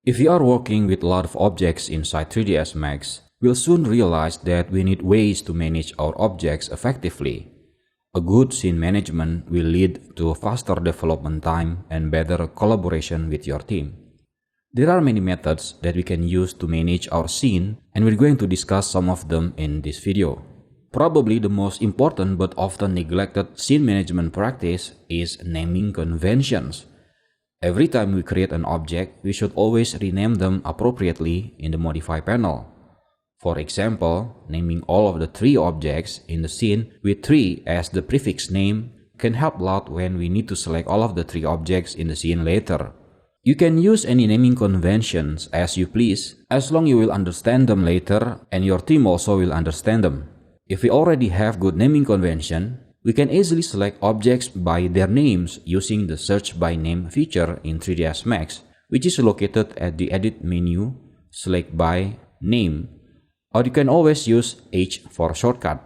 If we are working with a lot of objects inside 3ds Max, we'll soon realize that we need ways to manage our objects effectively. A good scene management will lead to faster development time and better collaboration with your team. There are many methods that we can use to manage our scene, and we're going to discuss some of them in this video. Probably the most important but often neglected scene management practice is naming conventions. Every time we create an object, we should always rename them appropriately in the Modify panel. For example, naming all of the 3 objects in the scene with 3 as the prefix name can help a lot when we need to select all of the 3 objects in the scene later. You can use any naming conventions as you please, as long you will understand them later and your team also will understand them. If we already have good naming convention, we can easily select objects by their names using the Search by Name feature in 3ds Max, which is located at the Edit menu, Select by Name, or you can always use H for shortcut.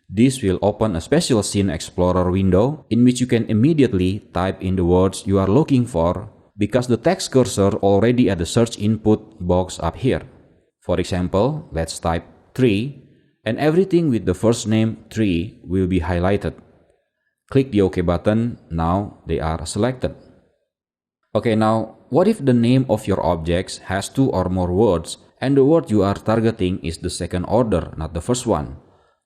This will open a special Scene Explorer window in which you can immediately type in the words you are looking for because the text cursor already at the search input box up here. For example, let's type 3. And everything with the first name 3 will be highlighted. Click the OK button, now they are selected. Okay, now what if the name of your objects has 2 or more words and the word you are targeting is the second order, not the first one?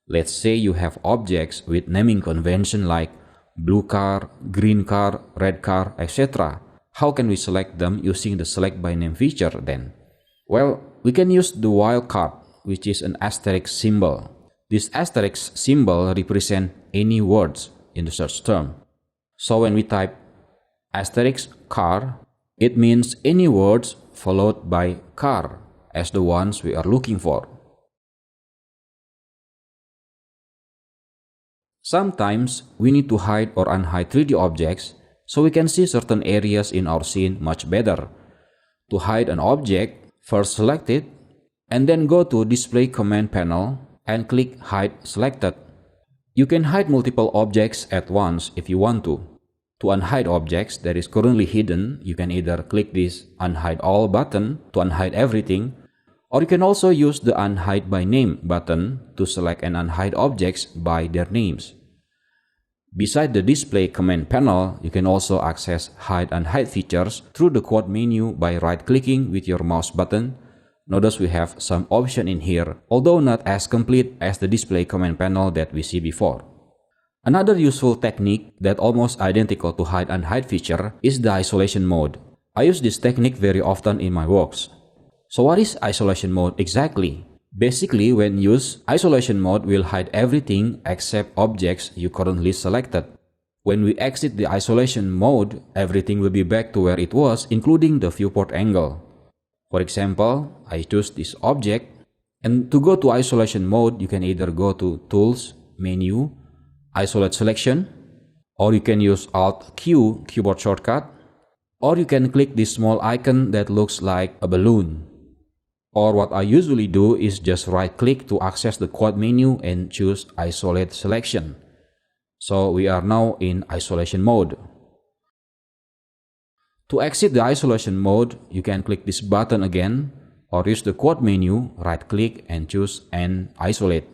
Let's say you have objects with naming convention like blue car, green car, red car, etc. How can we select them using the Select by Name feature then? Well, we can use the wildcard, which is an asterisk symbol. This asterisk symbol represents any words in the search term. So when we type asterisk car, it means any words followed by car as the ones we are looking for. Sometimes we need to hide or unhide 3D objects so we can see certain areas in our scene much better. To hide an object, first select it, and then go to Display Command panel and click Hide Selected. You can hide multiple objects at once if you want to. To unhide objects that is currently hidden, you can either click this Unhide All button to unhide everything, or you can also use the Unhide by Name button to select and unhide objects by their names. Beside the Display Command panel, you can also access Hide and Hide features through the quad menu by right-clicking with your mouse button. Notice we have some option in here, although not as complete as the Display Command panel that we see before. Another useful technique that almost identical to Hide and Hide feature is the Isolation mode. I use this technique very often in my works. So what is Isolation mode exactly? Basically, when used, Isolation mode will hide everything except objects you currently selected. When we exit the Isolation mode, everything will be back to where it was, including the viewport angle. For example, I choose this object, and to go to Isolation mode, you can either go to Tools, Menu, Isolate Selection, or you can use Alt-Q keyboard shortcut, or you can click this small icon that looks like a balloon. Or what I usually do is just right-click to access the quad menu and choose Isolate Selection. So we are now in Isolation mode. To exit the Isolation mode, you can click this button again or use the quad menu, right-click and choose End Isolate.